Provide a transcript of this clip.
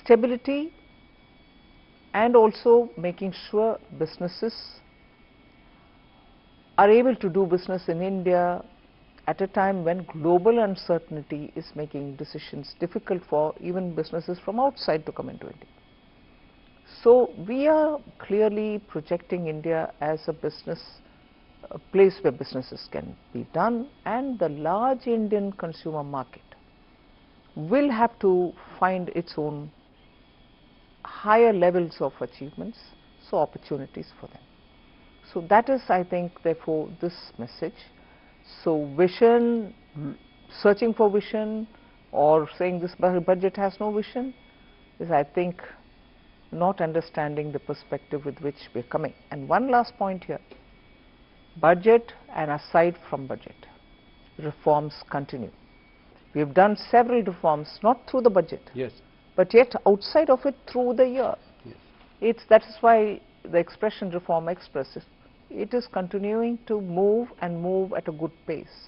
stability, and also making sure businesses are able to do business in India at a time when global uncertainty is making decisions difficult for even businesses from outside to come into India. So we are clearly projecting India as a place where businesses can be done, and the large Indian consumer market will have to find its own higher levels of achievements, so opportunities for them. So that is, I think, therefore, this message. So vision, searching for vision, or saying this budget has no vision, is, I think, not understanding the perspective with which we are coming. And one last point here, budget and aside from budget, reforms continue. We have done several reforms, not through the budget, yes, but yet outside of it through the year. yes. That is why the expression Reform Express, it is continuing to move and move at a good pace.